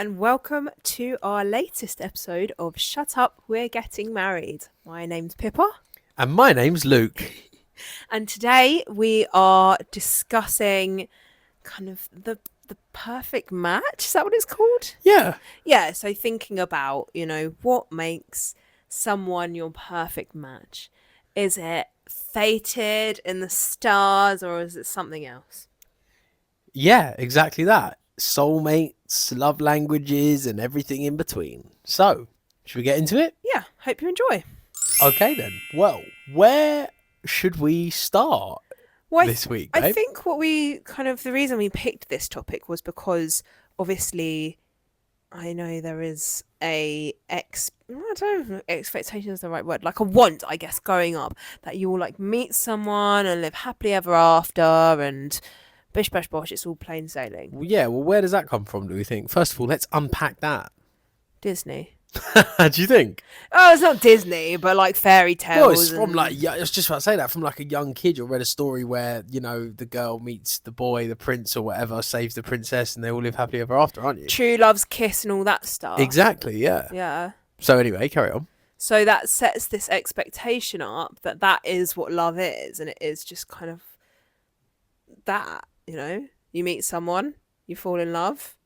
and welcome to our latest episode of Shut Up, We're Getting Married. My name's Pippa, And my name's Luke. and today we are discussing kind of the perfect match. Is that what it's called? Yeah. Yeah, so thinking about, what makes someone your perfect match. Is it fated in the stars or is it something else? Yeah, exactly that. Soulmates, love languages, and everything in between. So, should we get into it? Yeah, hope you enjoy. Okay, then. Well, where should we start this week, babe? I think the reason we picked this topic was because obviously I know there is I don't know if expectation is the right word, like a want, I guess, going up that you will like meet someone and live happily ever after and bish bash bosh, it's all plain sailing. Well, where does that come from, do we think? First of all, let's unpack that. Disney. Do you think? Oh, it's not Disney, but like fairy tales. Well, it's from I was just about to say that, from like a young kid. You read a story where, the girl meets the boy, the prince or whatever, saves the princess, and they all live happily ever after, aren't you? True Love's Kiss and all that stuff. Exactly, yeah. Yeah. So anyway, carry on. So that sets this expectation up that is what love is, and it is just kind of that, you meet someone, you fall in love.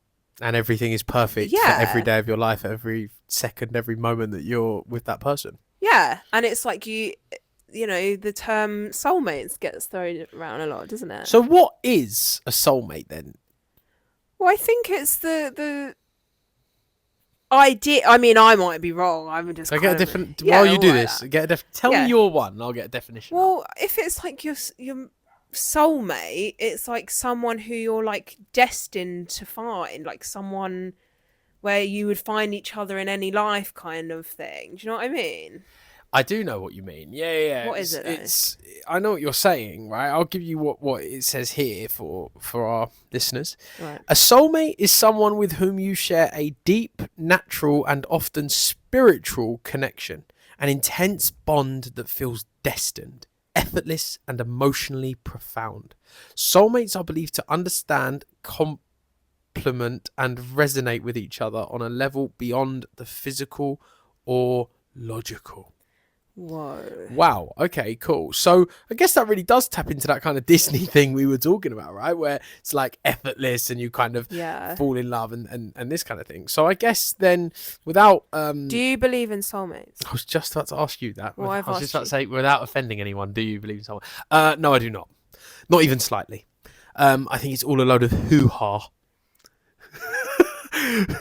And everything is perfect for every day of your life, every second, every moment that you're with that person. Yeah, and it's like the term soulmates gets thrown around a lot, doesn't it? So what is a soulmate then? Well, I think it's the idea. I mean, I might be wrong. I'm just. So get a different. While you do this, tell me your one. And I'll get a definition. Well, if it's like your soulmate, it's like someone who you're like destined to find, like someone where you would find each other in any life, kind of thing. Do you know what I mean? I do know what you mean. Yeah. What is it? I know what you're saying, right? I'll give you what it says here for our listeners. Right. A soulmate is someone with whom you share a deep, natural, and often spiritual connection, an intense bond that feels destined, effortless, and emotionally profound. Soulmates are believed to understand, complement, and resonate with each other on a level beyond the physical or logical. Whoa. Wow. Okay, cool. So I guess that really does tap into that kind of Disney thing we were talking about, right? Where it's like effortless and you kind of fall in love and this kind of thing. So I guess then without... Do you believe in soulmates? I was just about to ask you that. Well, I was just about to say, without offending anyone, do you believe in soulmates? No, I do not. Not even slightly. I think it's all a load of hoo-ha.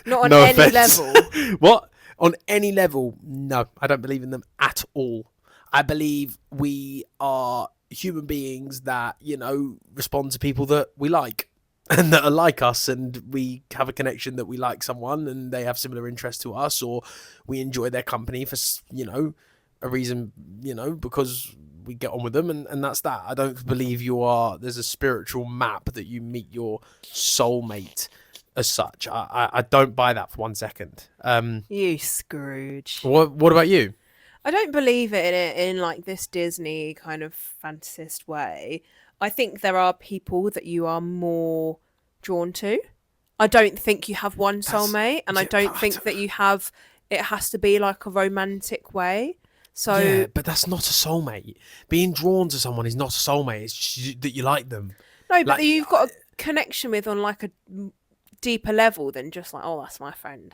Not on any level. What? On any level, no, I don't believe in them at all. I believe we are human beings that, respond to people that we like and that are like us, and we have a connection that we like someone and they have similar interests to us, or we enjoy their company for, a reason, because we get on with them, and that's that. I don't believe there's a spiritual map that you meet your soulmate as such. I don't buy that for 1 second. You Scrooge. What about you? I don't believe it in like this Disney kind of fantasist way. I think there are people that you are more drawn to. I don't think you have one soulmate, and I don't think that you have. It has to be like a romantic way. So yeah, but that's not a soulmate. Being drawn to someone is not a soulmate. It's just that you like them. No, but you've got a connection with on like a deeper level than just like, oh, that's my friend.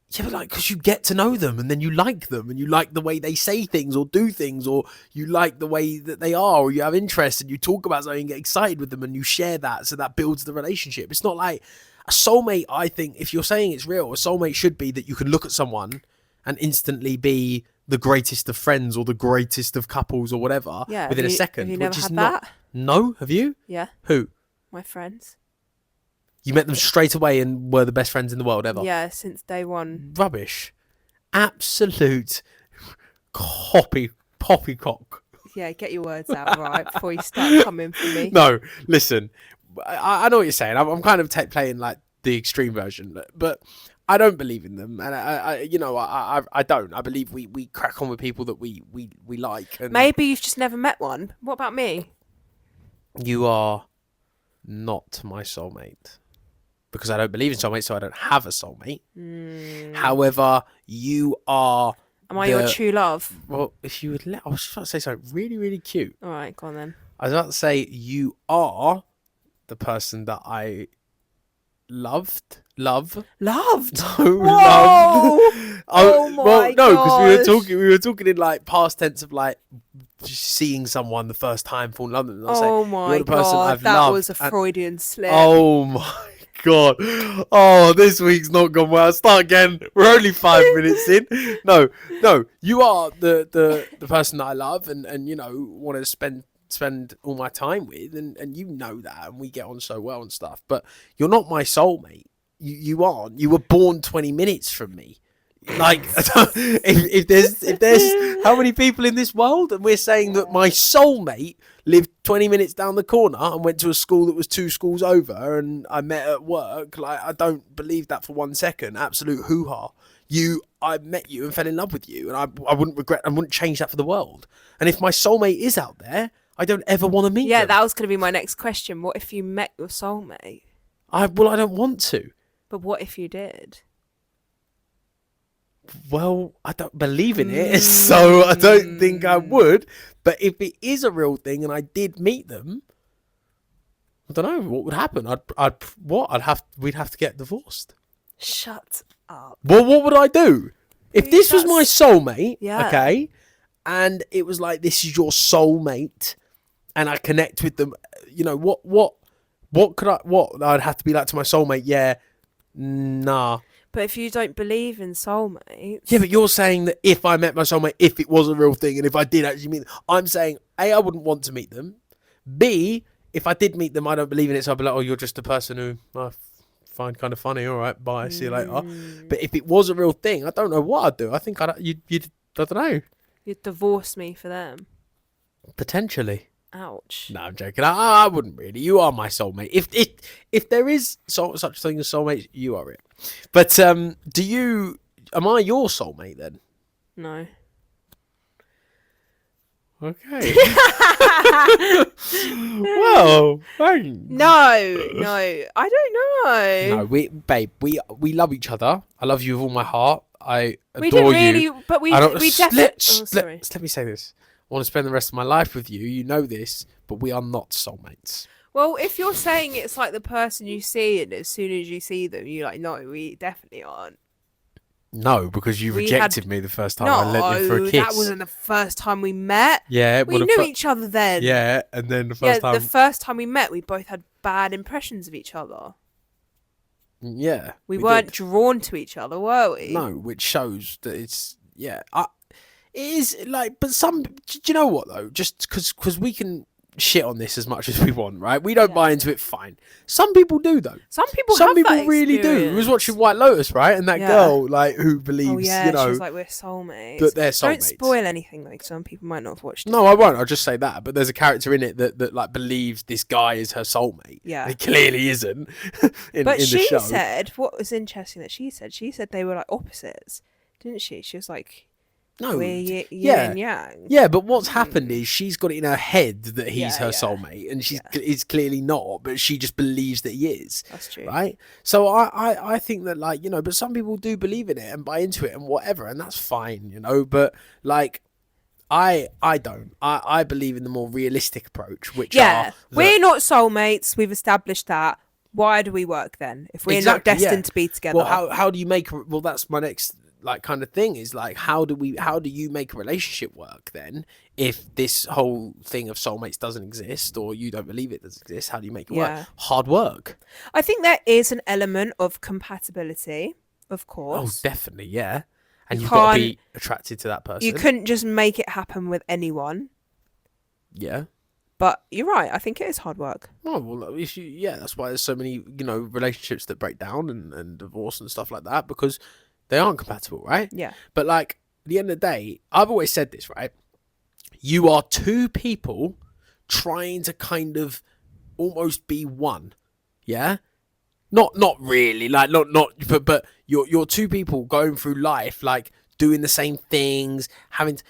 Yeah, but because you get to know them and then you like them and you like the way they say things or do things, or you like the way that they are, or you have interest and you talk about something and get excited with them and you share that, so that builds the relationship. It's not like a soulmate. I think if you're saying it's real, a soulmate should be that you can look at someone and instantly be the greatest of friends or the greatest of couples or whatever within a second. Have you never had that? No, have you? Yeah. Who? My friends. You met them straight away and were the best friends in the world ever? Yeah, since day one. Rubbish. Absolute poppycock. Yeah, get your words out right before you start coming for me. No, listen. I know what you're saying. I'm kind of playing like the extreme version, but I don't believe in them, and I don't. I believe we crack on with people that we like. And maybe you've just never met one. What about me? You are not my soulmate. because I don't believe in soulmates, so I don't have a soulmate. However, you are. Am I your true love? Well, if you would I was just about to say something really, really cute. All right, go on then. I was about to say you are the person that I love. Loved? No, Whoa! loved. Oh my well, no, because gosh. we were talking in like past tense of like just seeing someone the first time, falling in love with them. And I was Oh like, my you're the person god, I've that loved. was a And- Freudian slip. Oh my god. Oh, this week's not gone well. Start again. We're only 5 minutes in. No, you are the person that I love and you know want to spend all my time with, and you know that, and we get on so well and stuff. But you're not my soulmate. You aren't. You were born 20 minutes from me. Like, if there's how many people in this world, and we're saying that my soulmate lived 20 minutes down the corner and went to a school that was 2 schools over, and I met at work. Like, I don't believe that for 1 second. Absolute hoo-ha. I met you and fell in love with you, and I wouldn't regret. I wouldn't change that for the world. And if my soulmate is out there, I don't ever want to meet them. That was going to be my next question. What if you met your soulmate? I don't want to. But what if you did? Well, I don't believe in it, so I don't think I would. But if it is a real thing and I did meet them, I don't know what would happen. We'd have to get divorced. Shut up. Well, what would I do if this was my soulmate? Yeah. Okay, and it was like, this is your soulmate, and I connect with them. You know what I'd have to be like to my soulmate? Yeah, nah. But if you don't believe in soulmates... Yeah, but you're saying that if I met my soulmate, if it was a real thing, and if I did actually meet them, I'm saying, A, I wouldn't want to meet them. B, if I did meet them, I don't believe in it, so I'd be like, oh, you're just a person who I find kind of funny. All right, bye, see you later. But if it was a real thing, I don't know what I'd do. I think you'd I don't know. You'd divorce me for them. Potentially. Ouch. No, I'm joking. I wouldn't really. You are my soulmate. If there is such a thing as soulmates, you are it. But am I your soulmate then? No. Okay. Well, thanks. No, I don't know. No, we love each other. I love you with all my heart. I We adore didn't you. really, but we Let definitely... let me say this. I want to spend the rest of my life with you. You know this, but we are not soulmates. Well, if you're saying it's like the person you see, and as soon as you see them, you're like, no, we definitely aren't. No, because you We rejected had- me the first time I lent you for a No, kiss. that wasn't the first time we met. Yeah, We knew each other then. Yeah, and then the Yeah, first time. the first time we met, we both had bad impressions of each other. Yeah, We weren't did. drawn to each other, were we? No, which shows that it's it is like, but do you know what though? Just because we can shit on this as much as we want, right? We don't buy into it. Fine. Some people do though. Some people really do. We was watching White Lotus, right? And that girl, like, who believes, Oh yeah, you know, she was like, we're soulmates. that they're soulmates. Don't spoil anything, like some people might not have watched it. No, I won't. I'll just say that. But there's a character in it that like believes this guy is her soulmate. Yeah. It clearly isn't. in But the she show. said, what was interesting that she said they were like opposites, didn't she? She was like, No. we're yin yeah. and yang. Yeah, but what's happened is she's got it in her head that he's Yeah, her yeah. soulmate, and is clearly not, but she just believes that he is. That's true. Right? So I think that, like, you know, but some people do believe in it and buy into it and whatever, and that's fine, you know, but like I don't. I believe in the more realistic approach, which we're not soulmates. We've established that. Why do we work then if we're not Exactly, destined to be together? Well, how do you make? Well, that's my next like kind of thing is like how do you make a relationship work then if this whole thing of soulmates doesn't exist or you don't believe it does exist? How do you make it work? Hard work. I think there is an element of compatibility, of Oh, course. definitely, yeah. And You you've got to can't- be attracted to that person. You couldn't just make it happen with anyone. Yeah. But you're right. I think it is hard work. Oh, well, that's why there's so many, you know, relationships that break down and divorce and stuff like that, because they aren't compatible, right? Yeah. But like at the end of the day, I've always said this, right? You are two people trying to kind of almost be one. Yeah? Not really, like not but you're two people going through life, like doing the same things, having to,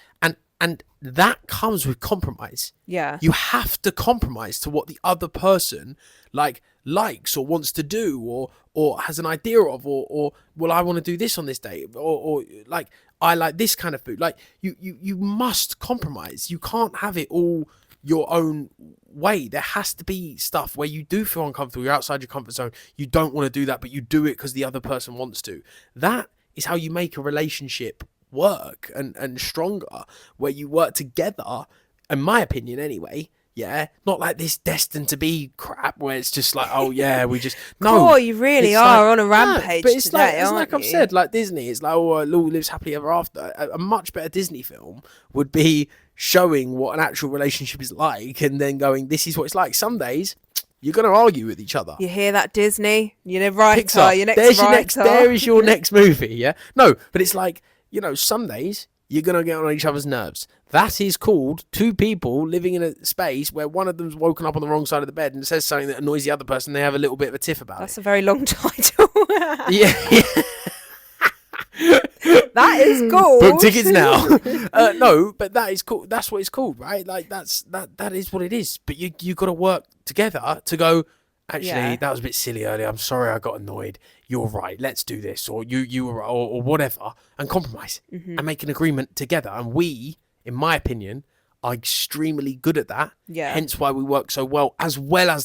and that comes with compromise. Yeah. You have to compromise to what the other person like likes or wants to do or has an idea of, or well, I want to do this on this day, or like I like this kind of food. Like you must compromise. You can't have it all your own way. There has to be stuff where you do feel uncomfortable, you're outside your comfort zone, you don't want to do that, but you do it because the other person wants to. That is how you make a relationship work and stronger, where you work together, in my opinion anyway. Yeah, not like this destined to be crap where it's just like, oh yeah, we just no. Oh, you really are on a rampage but it's today, like I've said, like Disney, it's like, oh, Lou lives happily ever after. A much better Disney film would be showing what an actual relationship is like, and then going, this is what it's like. Some days you're going to argue with each other. You hear that, Disney? You're the writer. Pixar. Your next There's writer. your next. There is your next movie. Yeah. No, but it's like, you know, some days you're going to get on each other's nerves. That is called two people living in a space where one of them's woken up on the wrong side of the bed and says something that annoys the other person. They have a little bit of a tiff about That's it. a very long title. Yeah. That is cool. Book tickets now. No, but that is cool. That's what it's called, right? Like that is what it is. But you got to work together to go. Actually, Yeah. that was a bit silly earlier. I'm sorry, I got annoyed. You're right. Let's do this, or you were, or whatever, and compromise and make an agreement together. And we, in my opinion, are extremely good at that. Yeah. Hence why we work so well as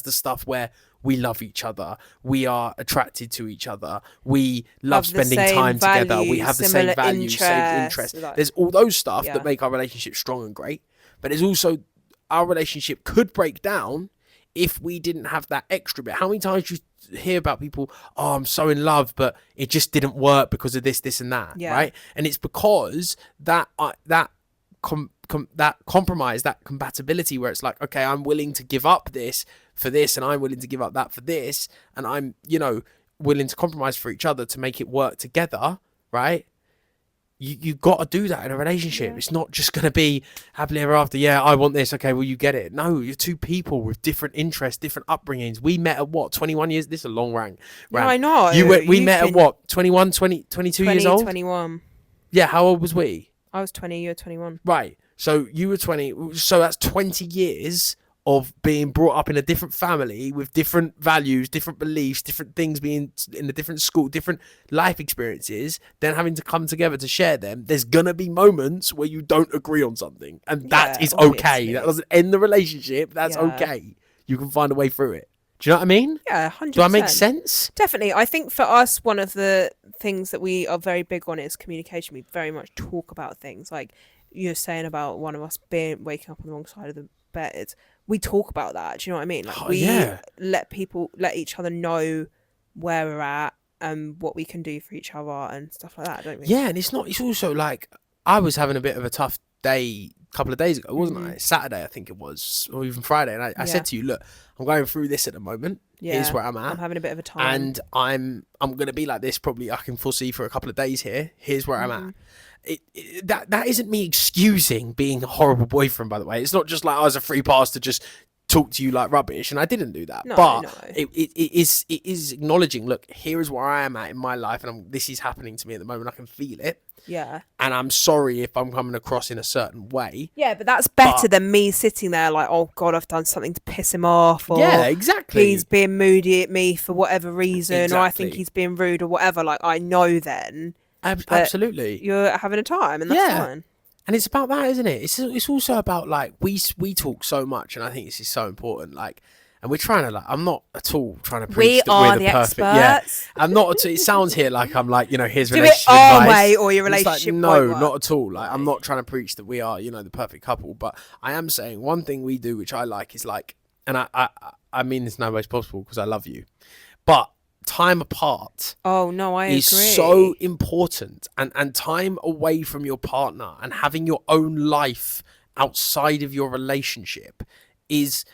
the stuff where we love each other, we are attracted to each other, we love Have the spending same time together, we values, have the similar same values, same interests. like- There's all those stuff Yeah. that make our relationship strong and great. But there's also, our relationship could break down if we didn't have that extra bit. How many times do you hear about people, oh, I'm so in love, but it just didn't work because of this, and that, Yeah. right? And it's because that compromise, that compatibility, where it's like, okay, I'm willing to give up this for this, and I'm willing to give up that for this, and I'm, you know, willing to compromise for each other to make it work together, right? You got to do that in a relationship. Yeah. It's not just going to be happily ever after. Yeah, I want this. Okay, well, you get it. No, you're two people with different interests, different upbringings. We met at what, 21 years? This is a long rant. Yeah, I know. We You've met at been what, 21, 22 years old? 21. Yeah, how old was we? I was 20, you were 21. Right. So you were 20. So that's 20 years of being brought up in a different family with different values, different beliefs, different things, being in a different school, different life experiences, then having to come together to share them. There's going to be moments where you don't agree on something, and that Yeah, is okay. obviously. That doesn't end the relationship. That's Yeah. okay. You can find a way through it. Do you know what I mean? Yeah, 100%. Do I make sense? Definitely. I think for us, one of the things that we are very big on is communication. We very much talk about things. Like you're saying about one of us waking up on the wrong side of the bed. We talk about that. Do you know what I mean? Like Oh, we yeah. let each other know where we're at and what we can do for each other and stuff like that, don't we? Yeah, and it's also like, I was having a bit of a tough day a couple of days ago, wasn't I? Saturday, I think it was, or even Friday. And I Yeah. said to you, look, I'm going through this at the moment. Here's where I'm at. I'm having a bit of a time. And I'm gonna be like this probably, I can foresee, for a couple of days here. Here's where I'm at. That isn't me excusing being a horrible boyfriend, by the way. It's not just like I was a free pass to just talk to you like rubbish, and I didn't do that. No, but no. it is acknowledging, look, here is where I am at in my life, and this is happening to me at the moment. I can feel it, Yeah. and I'm sorry if I'm coming across in a certain way. Yeah, but that's better than me sitting there like, oh God, I've done something to piss him off, or Yeah, exactly. he's being moody at me for whatever reason, or I think Exactly. he's being rude or whatever. Like I know then Absolutely. you're having a time, and that's Yeah. fine. And it's about that, isn't it? It's also about, like, we talk so much, and I think this is so important. Like, and we're trying to, like, I'm not at all trying to preach We that are we're the the perfect. Yeah, experts. I'm not. It sounds here like I'm like, you know, here's Do it relationship our advice. way or your And it's relationship Like, won't no, work. not at all. Like, I'm not trying to preach that we are, you know, the perfect couple. But I am saying one thing we do, which I like, is like, and I mean this no way possible because I love you, but time apart Oh no, I is agree. so important, and time away from your partner and having your own life outside of your relationship is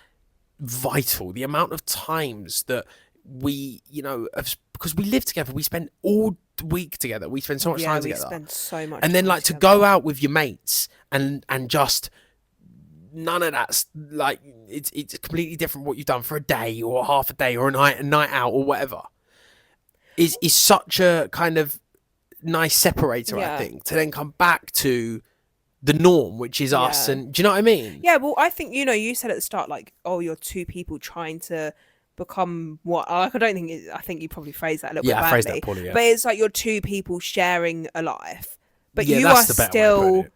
vital. The amount of times that we, you know, because we live together, we spend all week together, we spend so much time we together, spend so much and then time like together. to go out with your mates and just none of that's like, it's completely different what you've done for a day or half a day or a night out or whatever, is such a kind of nice separator, Yeah. I think, to then come back to the norm, which is us. Yeah. And do you know what I mean? Yeah, well, I think, you know, you said at the start, like, oh, you're two people trying to become what I don't think I think you probably phrased that a little Yeah, bit I badly. phrased that poorly. Yeah, But it's like you're two people sharing a life, but yeah, you are that's the better way of putting still it.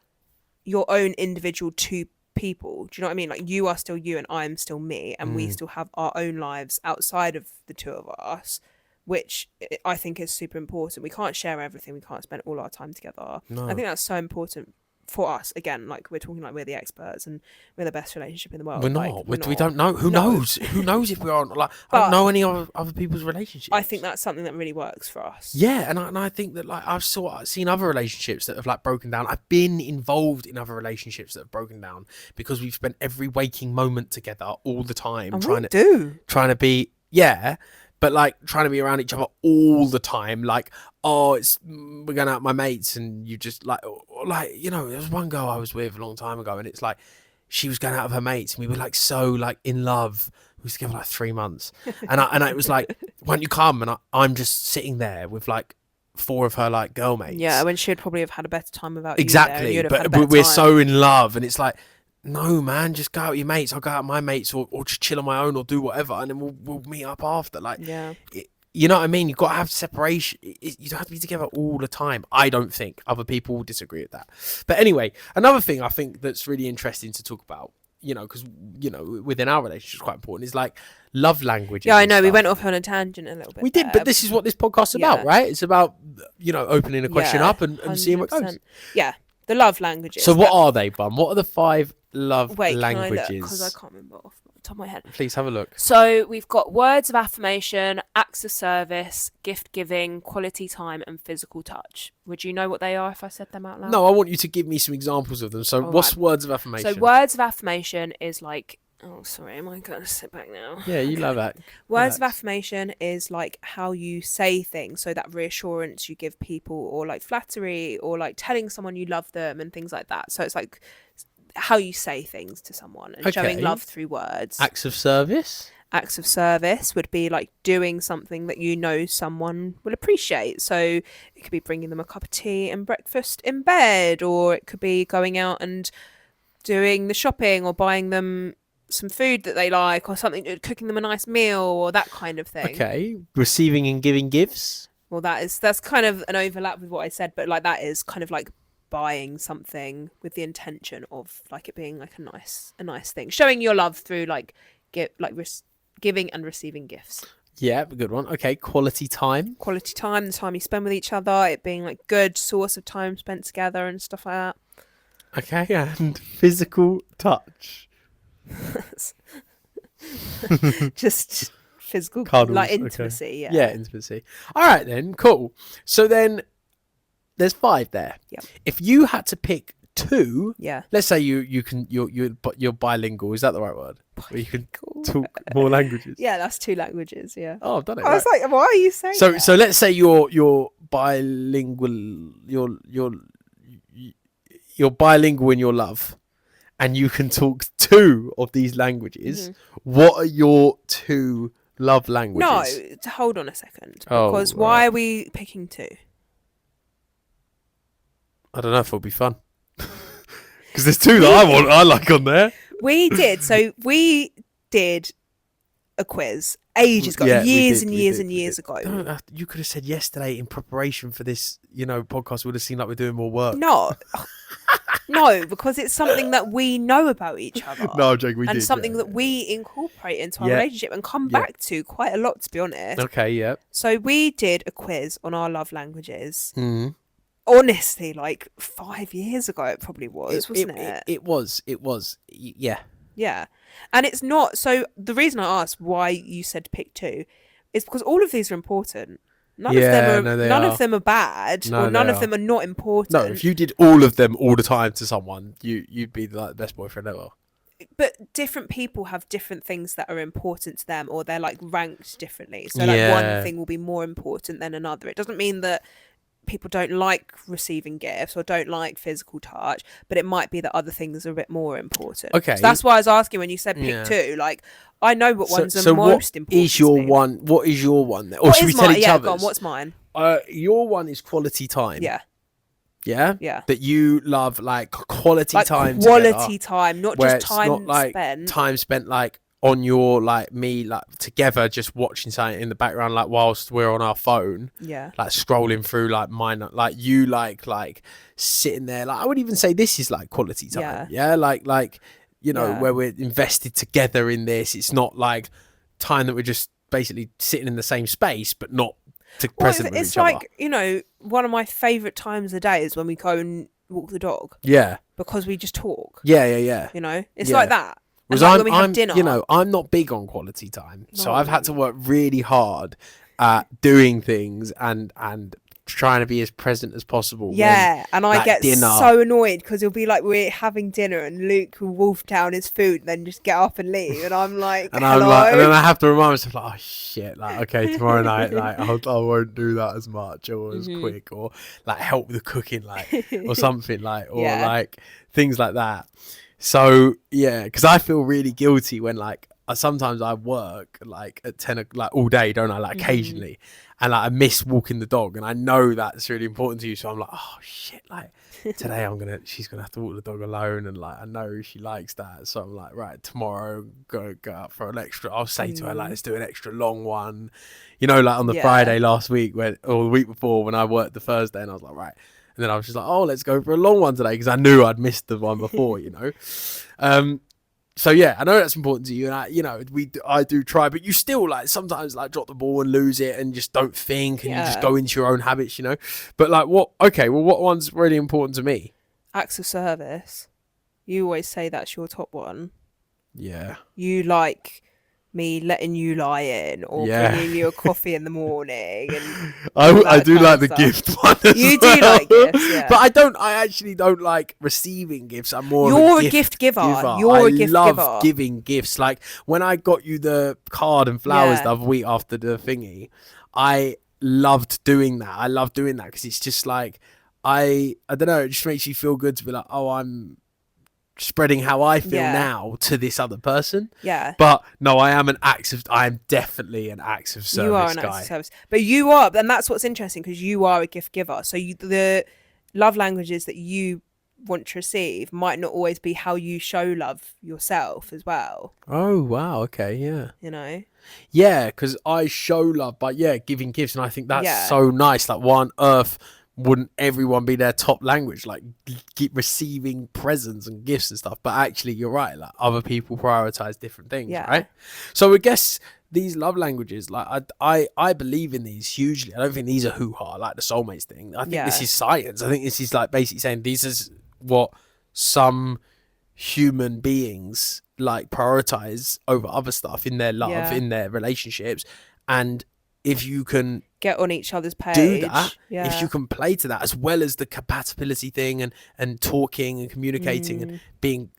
your own individual two people. Do you know what I mean? Like you are still you and I'm still me, and we Mm. still have our own lives outside of the two of us, which I think is super important. We can't share everything. We can't spend all our time together. No. I think that's so important for us. Again, like we're talking like we're the experts and we're the best relationship in the world. We're Like, not. we're We don't know. Who No. knows? Who knows if we aren't? Like, I But don't know any other people's relationships. I think that's something that really works for us. Yeah, and I think that like I've seen other relationships that have like broken down. I've been involved in other relationships that have broken down because we've spent every waking moment together all the time And trying we do. to be but like trying to be around each other all the time. Like, oh, we're going out with my mates, and you just like you know, there was one girl I was with a long time ago, and it's like she was going out with her mates, and we were like so like in love. We was together like 3 months, and it was like, why don't you come? And I'm just sitting there with like 4 of her like girl mates. Yeah, when she'd probably have had a better time without Exactly, you there, and you'd have had a but better we're time. so in love, and it's like, no man, just go out with your mates. I'll go out with my mates, or just chill on my own, or do whatever, and then we'll meet up after. Like, Yeah. you know what I mean? You've got to have separation. You don't have to be together all the time. I don't think. Other people will disagree with that. But anyway, another thing I think that's really interesting to talk about, you know, because, you know, within our relationship is quite important, is like love languages. Yeah, I and know. We stuff. went off on a tangent a little bit. We did, there. but this is what this podcast's about, Yeah. right? It's about, you know, opening a question Yeah, up and seeing what goes. 100%. Yeah, the love languages. So what are they, Bum? What are the 5 love Wait, languages? because I can't remember off the top of my head. Please have a look. So we've got words of affirmation, acts of service, gift giving, quality time, and physical touch. Would you know what they are if I said them out loud? No, I want you to give me some examples of them. So All what's right. words of affirmation? So words of affirmation is like, oh, sorry, am I going to sit back now? Yeah, you love that. Words of Relax. affirmation is like how you say things, so that reassurance you give people, or like flattery, or like telling someone you love them and things like that. So it's like how you say things to someone and showing Okay. love through words. Acts of service. Acts of service would be like doing something that you know someone will appreciate. So it could be bringing them a cup of tea and breakfast in bed, or it could be going out and doing the shopping, or buying them some food that they like, or something, cooking them a nice meal, or that kind of thing. Okay. Receiving and giving gifts. Well, that's kind of an overlap with what I said, but like that is kind of like buying something with the intention of like it being like a nice thing, showing your love through like giving and receiving gifts. Yeah, a good one. Okay. Quality time. Quality time, the time you spend with each other, it being like good source of time spent together and stuff like Okay. And physical touch. that. Just physical, Cuddles, like okay. intimacy. Yeah, intimacy. All right then. Cool. So then there's 5 there. Yep. If you had to pick 2, Yeah. let's say you're bilingual. Is that the right word? Where you can Cool. talk more languages. Yeah, that's 2 languages. Yeah. Oh, I've done it. I was right. like, why are you saying So that? so let's say you're bilingual. You're bilingual in your love, and you can talk 2 of these languages. Mm-hmm. What are your 2 love languages? No, hold on a second. Oh, Because right. why are we picking 2? I don't know if it'll be fun. Because there's 2 that I like on there. We did a quiz ages ago, Yeah, we years did, and we years did, and we years did. ago. No, you could have said yesterday in preparation for this, podcast. Would have seemed like we're doing more work. No, no, because it's something that we know about each other. No, I'm joking. We and did, something yeah. that we incorporate into our Yeah. relationship and come Yeah. back to quite a lot, to be honest. Okay, yeah. So we did a quiz on our love languages. Mm. Honestly, like 5 years ago, it probably wasn't it? It was. Yeah. Yeah. And it's not. So the reason I asked why you said pick 2 is because all of these are important. None Yeah, of them no, are they none are. of them are bad, No, or none they of are. them are not important. No, if you did all of them all the time to someone, you'd be like the best boyfriend ever. But different people have different things that are important to them, or they're like ranked differently. So like Yeah. one thing will be more important than another. It doesn't mean that people don't like receiving gifts or don't like physical touch, but it might be that other things are a bit more important. Okay. So that's why I was asking when you said pick Yeah. 2. Like, I know what ones are so most important. What is your to me. one? What is your one? Or What should we is tell mine? each Yeah, other? go on. What's mine? Your one is quality time. Yeah, Yeah. yeah. That you love, like quality Like time. quality together, time, not where just it's time not like spent. time spent like on your like me like together just watching something in the background like whilst we're on our phone, Yeah. like scrolling through like mine, like you like sitting there, like I would even say this is like quality time. Yeah, like you know, Yeah. where we're invested together in this. It's not like time that we're just basically sitting in the same space but not present with It's each like, other. you know, one of my favourite times of the day is when we go and walk the dog Yeah, because we just talk. yeah. You know, it's Yeah. like that. And Whereas like when we have dinner, you know, I'm not big on quality time, so I've had to No. work really hard at doing things and trying to be as present as possible. yeah, and I like, get dinner- so annoyed because it'll be like we're having dinner and Luke will wolf down his food and then just get up and leave, and I'm like, And hello. I'm like, and then I have to remind myself, like, oh shit, like, okay, tomorrow night, like, I won't do that as much or as quick, or like help with the cooking, like, or something, like, or Yeah. like things like that. So yeah, because I feel really guilty when like sometimes I work like at 10 like all day, don't I? Like occasionally, and like I miss walking the dog, and I know that's really important to you. So I'm like, oh shit, like today she's gonna have to walk the dog alone, and like I know she likes that. So I'm like, right, tomorrow go out for an extra. I'll say to her like, let's do an extra long one, you know, like on the Yeah. Friday last week or the week before when I worked the Thursday, and I was like, right. And then I was just like, oh, let's go for a long one today because I knew I'd missed the one before, you know. So yeah, I know that's important to you, and I do try, but you still like sometimes like drop the ball and lose it and just don't think, and you just Yeah. go into your own habits, you know. But like, what one's really important to me? Acts of service. You always say that's your top one. Yeah, You like me letting you lie in or Yeah. bringing you a coffee in the morning, and I that do kind like of the stuff. gift one. As You do well. like gifts, yeah. But I actually don't like receiving gifts. I'm more You're of a a gift giver. giver. You're I a gift love giver. giving gifts. Like when I got you the card and flowers Yeah. the other week after the thingy, I loved doing that. I love doing that because it's just like I don't know. It just makes you feel good to be like, oh, I'm spreading how I feel Yeah. now to this other person. Yeah. But no, I am definitely an acts of service You are an guy. acts of service, but you are, and that's what's interesting because you are a gift giver. So the love languages that you want to receive might not always be how you show love yourself as well. Oh wow, okay, yeah. You know, Yeah, because I show love by giving gifts, and I think that's Yeah. so nice. Like, why on earth wouldn't everyone be their top language? Like, keep receiving presents and gifts and stuff. But actually, you're right. Like, other people prioritize different things, Yeah. right? So I guess these love languages, like I believe in these hugely. I don't think these are hoo-ha like the soulmates thing. I think this Yeah. is science. I think this is like basically saying this is what some human beings like prioritize over other stuff in their love, Yeah. in their relationships, and if you can get on each other's page. do that, Yeah. if you can play to that, as well as the compatibility thing and talking and communicating and being,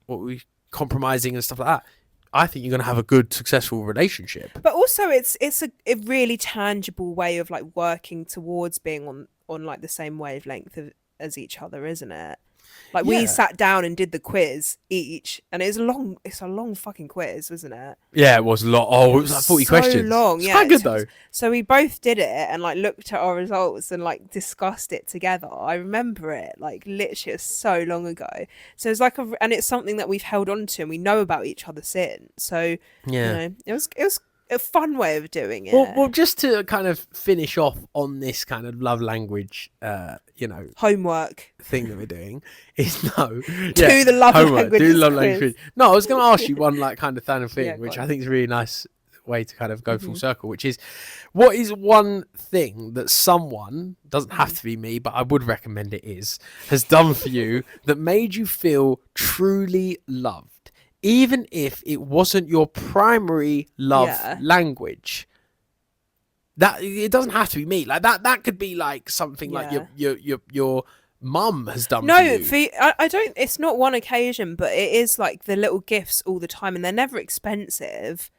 what we compromising and stuff like that, I think you're going to have a good, successful relationship. But also, it's a really tangible way of like working towards being on like the same wavelength as each other, isn't it? Like Yeah. we sat down and did the quiz each, and it's a long fucking quiz, wasn't it? Yeah, it was a lot. Oh, it was like 40 So questions. long, It's yeah. quite good though. So we both did it and like looked at our results and like discussed it together. I remember it like literally it was so long ago. So it's like and it's something that we've held on to and we know about each other since. So Yeah. you know, it was a fun way of doing it. Well, just to kind of finish off on this kind of love language, Homework. thing that we're doing is Do the love languages Do the love quiz. language. No, I was going to ask you one like kind of thing, Yeah, which go on. I think is a really nice way to kind of go full circle, which is, what is one thing that someone, doesn't have to be me, but I would recommend it has done for you that made you feel truly loved, even if it wasn't your primary love Yeah. language? That it doesn't have to be me. Like that could be like something like Yeah. your mum has done for No, you. I don't. It's not one occasion, but it is like the little gifts all the time, and they're never expensive,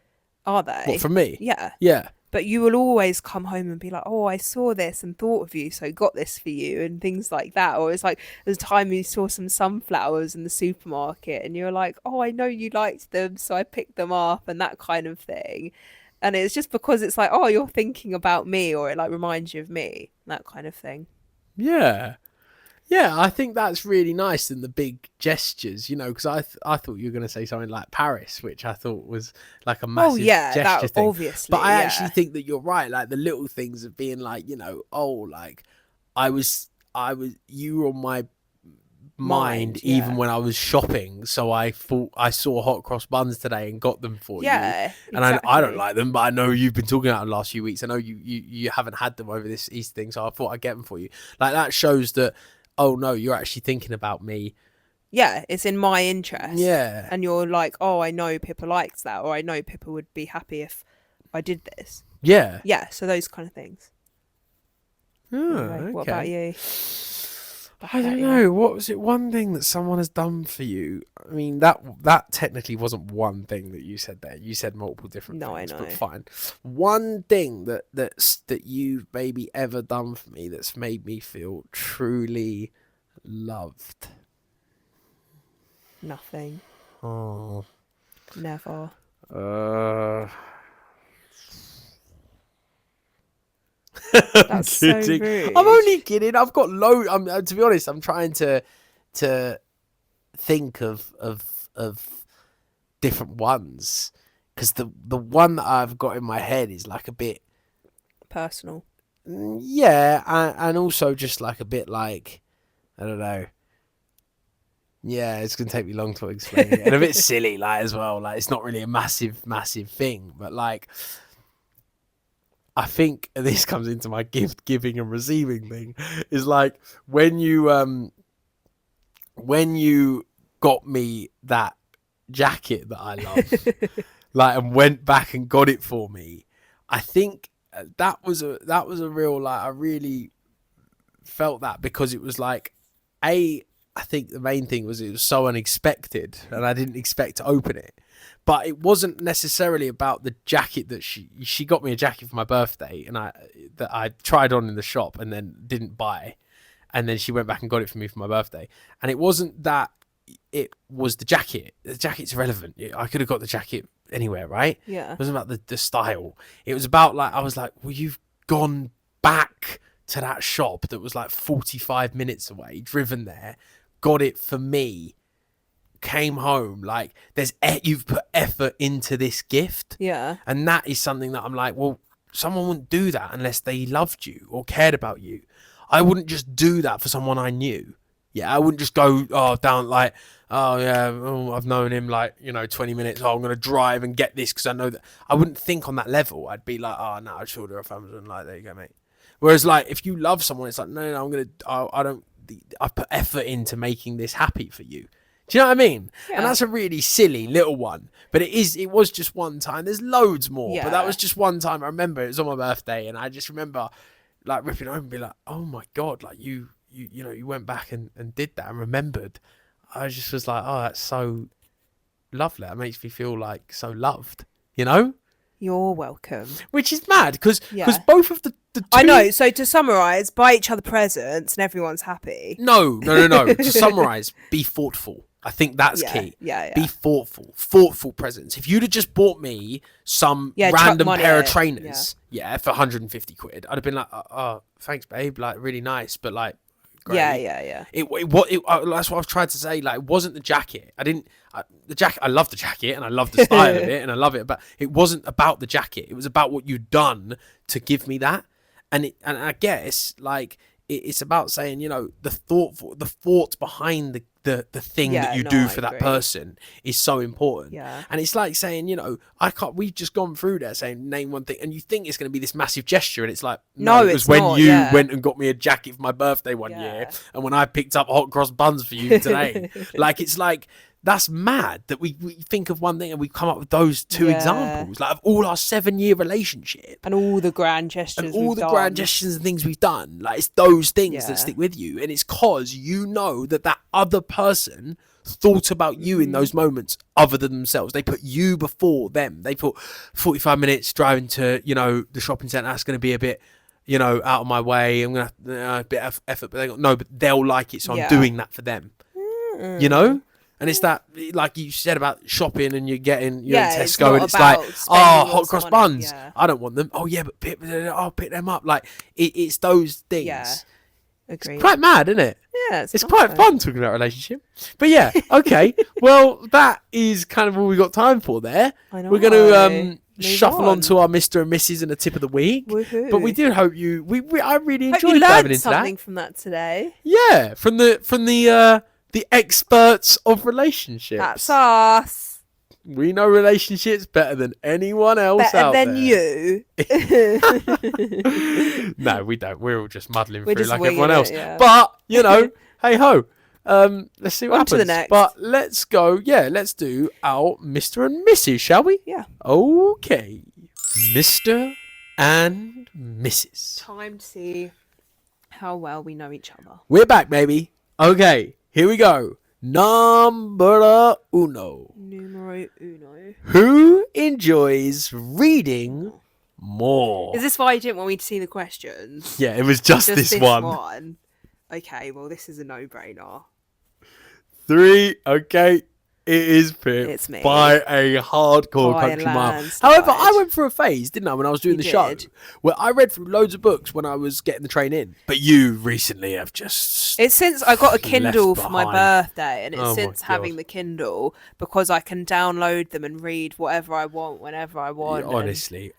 are they? What, from me? Yeah, Yeah. but you will always come home and be like, "Oh, I saw this and thought of you, so got this for you," and things like that. Or it's like there's a time you saw some sunflowers in the supermarket, and you're like, "Oh, I know you liked them, so I picked them up," and that kind of thing. And it's just because it's like, "Oh, you're thinking about me," or it like reminds you of me, that kind of thing. Yeah. Yeah, I think that's really nice in the big gestures, you know, because I thought you were going to say something like Paris, which I thought was like a massive yeah, gesture that thing. obviously. But I yeah. actually think that you're right, like the little things of being like, you know, oh, like you were on my mind even yeah. when I was shopping, so I thought I saw hot cross buns today and got them for you. Yeah, And I don't like them, but I know you've been talking about them the last few weeks. I know you haven't had them over this Easter thing, so I thought I'd get them for you. Like that shows that, oh no, you're actually thinking about me. Yeah, it's in my interest. Yeah. And you're like, oh, I know Pippa likes that, or I know Pippa would be happy if I did this. Yeah. Yeah, so those kind of things. Oh, Anyway, okay. what about you? I don't know. What was it? One thing that someone has done for you. I mean, that technically wasn't one thing that you said there. You said multiple different things, I know. but fine. One thing that you've maybe ever done for me that's made me feel truly loved. Nothing. Oh. Never. That's so rude. I'm only kidding. I've got loads. To be honest, I'm trying to think of different ones, because the one that I've got in my head is like a bit personal. Yeah, and also just like a bit like, I don't know. Yeah, it's gonna take me long to explain it, and a bit silly, like as well. Like it's not really a massive thing, but like, I think this comes into my gift giving and receiving thing. Is like when you got me that jacket that I love, like, and went back and got it for me. I think that was a real, like, I really felt that, because it was like, I think the main thing was it was so unexpected and I didn't expect to open it. But it wasn't necessarily about the jacket that she got me a jacket for my birthday, and I tried on in the shop and then didn't buy, and then she went back and got it for me for my birthday. And it wasn't that it was the jacket. The jacket's irrelevant. I could have got the jacket anywhere, right? Yeah. It wasn't about the style. It was about, like, I was like, well, you've gone back to that shop that was like 45 minutes away, driven there, got it for me, came home, like, you've put effort into this gift. Yeah. And that is something that I'm like, well, someone wouldn't do that unless they loved you or cared about you. I wouldn't just do that for someone I knew. Yeah, I wouldn't just go down like, oh yeah, I've known him like, 20 minutes. Oh, I'm gonna drive and get this because I know that. I wouldn't think on that level. I'd be like, oh no, I'd order off Amazon. Like, there you go, mate. Whereas, like, if you love someone, it's like, no, I put effort into making this happy for you. Do you know what I mean? Yeah. And that's a really silly little one, but it was just one time. There's loads more, but that was just one time. I remember it was on my birthday, and I just remember, like, ripping it open and be like, oh my God, like you went back and did that and remembered. I just was like, oh, that's so lovely. That makes me feel like so loved, You're welcome. Which is mad, because both of the two... I know. So to summarise, buy each other presents and everyone's happy. No. To summarise, be thoughtful. I think that's key. Yeah. Be thoughtful presents. If you'd have just bought me some random pair of trainers, for 150 quid, I'd have been like, oh, thanks, babe. Like, really nice, but like, great. Yeah. That's what I've tried to say. Like, it wasn't the jacket. The jacket. I love the jacket and I love the style of it and I love it, but it wasn't about the jacket. It was about what you'd done to give me that. And I guess, like, it's about saying, the thought behind the thing that you do for that person is so important. Yeah. And it's like saying, we've just gone through there saying, name one thing, and you think it's going to be this massive gesture, and it's like, no, it was when you went and got me a jacket for my birthday one year, and when I picked up hot cross buns for you today. Like, it's like, that's mad that we think of one thing and we come up with those two examples, like, of all our 7-year relationship and all the grand gestures and things we've done. Like, it's those things that stick with you, and it's cause that other person thought about you in those moments other than themselves. They put you before them. They put 45 minutes driving to the shopping centre. That's going to be a bit out of my way. I'm gonna have a bit of effort, but but they'll like it, so I'm doing that for them. And it's that, like you said about shopping, and you're in Tesco, and it's like, hot cross buns. Yeah. I don't want them. Oh yeah, but I'll pick them up. Like, it's those things. Yeah, agreed. It's quite mad, isn't it? Yeah, It's quite nice. fun talking about relationship. But yeah, okay. Well, that is kind of all we got time for there. I know. We're going to Move shuffle on on. to our Mr. and Mrs. and a tip of the week. Woohoo. But we do hope I really Hope you enjoyed diving learned into something that. from that today. Yeah, from the experts of relationships. That's us. We know relationships better than anyone else Better out than there. you. No, we don't. We're all just muddling We're through just like winging everyone it, else. yeah. But, hey ho. Let's see what On to happens. the next. But let's go. Yeah, let's do our Mr. and Mrs., shall we? Yeah. Okay. Mr. and Mrs. Time to see how well we know each other. We're back, baby. Okay, here we go. Number uno. Numero uno. Who enjoys reading more? Is this why you didn't want me to see the questions? Yeah, it was just this one. Okay, well, this is a no-brainer. 3. Okay, it is picked It's me. by a hardcore By a country mile. landslide. However, I went through a phase, didn't I, when I was doing You the show, did. where I read through loads of books when I was getting the train in. But you recently have just It's since I got a Kindle left for my behind. birthday, and it's Oh my since having God. the Kindle because I can download them and read whatever I want whenever I want. and- honestly.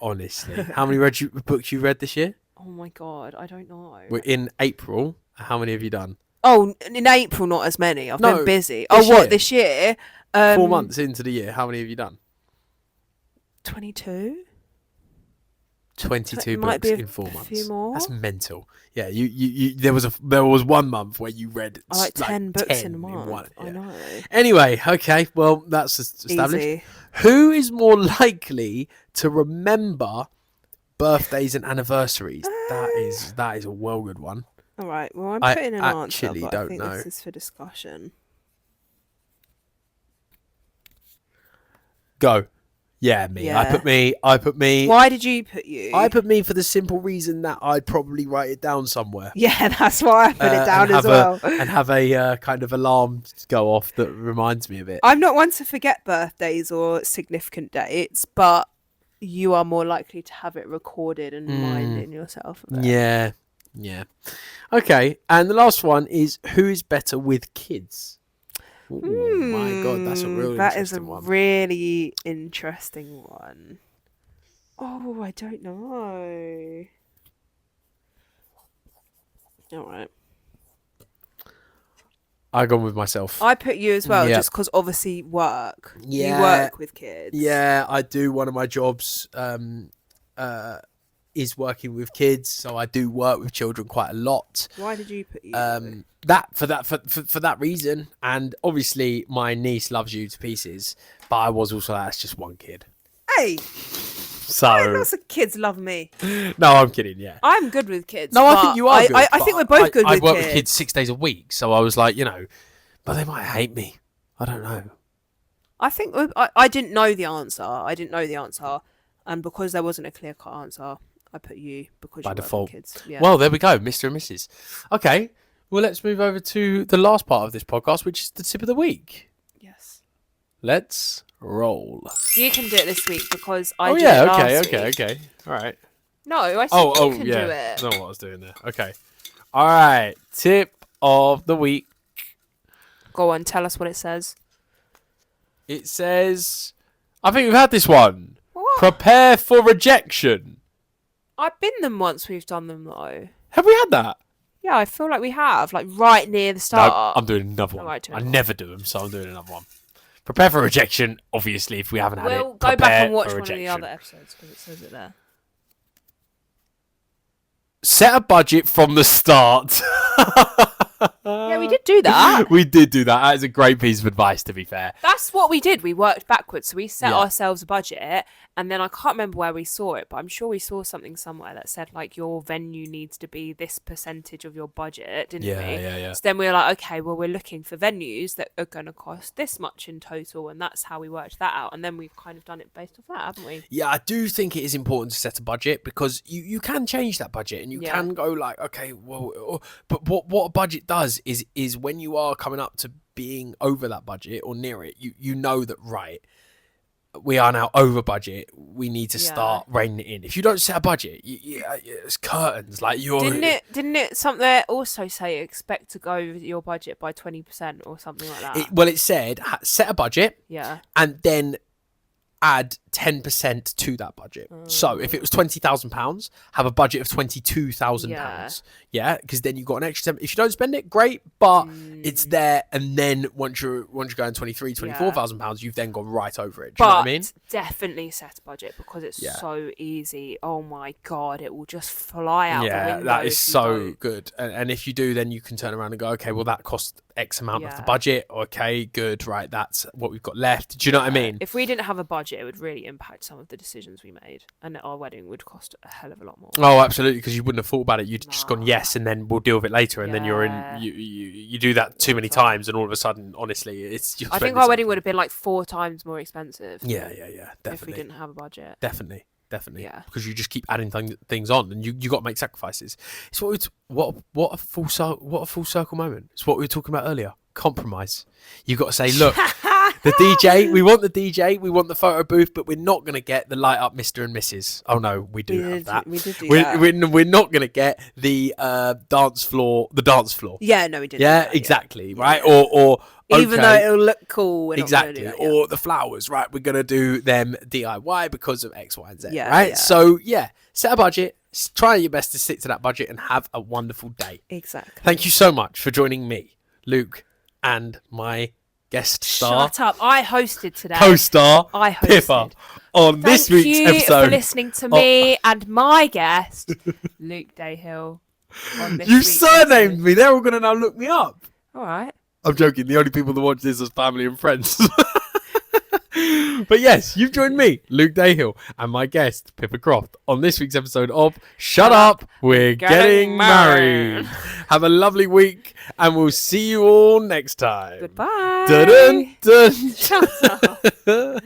How many books you read this year? Oh my god, I don't know. We're in April. How many have you done? Oh, in April, not as many. I've No, been busy. this Oh, what year. this year? 4 months into the year, how many have you done? 22. 22 It might books be a in 4 few months. more. That's mental. Yeah, you there was 1 month where you read I like 10 books 10 in a month. one, I yeah. know. Anyway, okay, well that's established. Easy. Who is more likely to remember birthdays and anniversaries? That is a well good one. All right. Well, I'm I putting an answer, actually but don't I think know. this is for discussion. Go. Yeah, me. Yeah. I put me. Why did you put you? I put me for the simple reason that I'd probably write it down somewhere. Yeah, that's why I put it down as well. And have a kind of alarm go off that reminds me of it. I'm not one to forget birthdays or significant dates, but you are more likely to have it recorded and reminding yourself of it. Yeah. Okay, and the last one is who is better with kids? Ooh, my God, that's a real That is a interesting one. really interesting one. Oh, I don't know. All right. I gone with myself. I put you as well, Yeah. just because obviously work. Yeah. You work with kids. Yeah, I do. One of my jobs is working with kids, so I do work with children quite a lot. Why did you put you? For that reason, and obviously my niece loves you to pieces, but I was also that's just one kid. Hey, So lots of kids love me. no, I'm kidding. Yeah. I'm good with kids. No, I but think you are. Good, I but think we're both good I with work kids. with kids 6 days a week, so I was like, but they might hate me. I don't know. I think I didn't know the answer. And because there wasn't a clear-cut answer, I put you because By you work default. with kids. Yeah. Well, there we go, Mr. and Mrs. Okay, well, let's move over to the last part of this podcast, which is the tip of the week. yes. Let's roll. You can do it this week because I Oh did yeah, it last okay. week. All right. No, I said Oh, you can yeah. do it. I don't know what I was doing there. Okay. All right. Tip of the week. Go on, tell us what it says. It says, I think we've had this one. What? Prepare for rejection. I've been them once. We've done them though. Have we had that? Yeah, I feel like we have, like right near the No, start. I'm doing another one. Alright, do I it. never do them, so I'm doing another one. Prepare for rejection. Obviously, if we haven't had We'll it, go back prepare and watch for one of the rejection. other episodes because it says it there. Set a budget from the start. Yeah, we did do that. We did do that. That is a great piece of advice, to be fair. That's what we did. We worked backwards. So we set Yeah. ourselves a budget, and then I can't remember where we saw it, but I'm sure we saw something somewhere that said like your venue needs to be this percentage of your budget, didn't we? Yeah. So then we were like, okay, well, we're looking for venues that are going to cost this much in total, and that's how we worked that out. And then we've kind of done it based off that, haven't we? Yeah, I do think it is important to set a budget because you can change that budget and you Yeah. can go like, okay, well, but what a budget does is when you are coming up to being over that budget or near it, you know that, right, we are now over budget. We need to Yeah. start reining it in. If you don't set a budget, it's curtains. Like you're. Didn't it something also say expect to go over your budget by 20% or something like that? It said set a budget Yeah. and then add 10% to that budget. So if it was £20,000, have a budget of £22,000. Yeah, because then you've got an extra 10. If you don't spend it, great, but it's there. And then once you're going £24,000, you've then gone right over it. Do you know what I mean? Definitely set a budget because it's Yeah. so easy. Oh my god, it will just fly out the Yeah, window. that is if you so don't. good. And if you do, then you can turn around and go, okay, well that cost X amount of the Yeah. budget. Okay, good, right? That's what we've got left. Do you know what I mean? If we didn't have a budget, it would really impact some of the decisions we made, and our wedding would cost a hell of a lot more. Oh, absolutely, because you wouldn't have thought about it. You'd just gone Nah. yes, and then we'll deal with it later. And then you're Yeah. in. You do that too many times, and all of a sudden, honestly, it's. I think our wedding would have been like 4 times more expensive. Yeah, If we definitely, didn't have a budget. definitely, Yeah. because you just keep adding things on, and you got to make sacrifices. It's what a full circle moment. It's what we were talking about earlier. Compromise. You got to say, look, the DJ. We want the DJ. We want the photo booth, but we're not going to get the light up Mr. and Mrs. Oh no, we do have that. We did do that. We're not going to get the dance floor. The dance floor. Yeah, no, we did. Yeah, do that, exactly. Yeah. Right. Or Even though okay, it'll look cool, we're not gonna exactly. do that, yeah. Or the flowers. Right. We're going to do them DIY because of X, Y, and Z. Yeah, right. yeah. So yeah, set a budget. Try your best to stick to that budget and have a wonderful day. Exactly. Thank you so much for joining me, Luke, and my guest star, Shut up! I hosted today. co-star, I hosted. Pippa, on this Thank week's you episode. for listening to me and my guest, Luke Dayhill. On this You week's surnamed episode. me. They're all going to now look me up. All right. I'm joking. The only people that watch this is family and friends. But yes, you've joined me, Luke Dayhill, and my guest, Pippa Croft, on this week's episode of Shut Up, We're Getting Married. Have a lovely week, and we'll see you all next time. Goodbye. Dun-dun, dun. Shut up.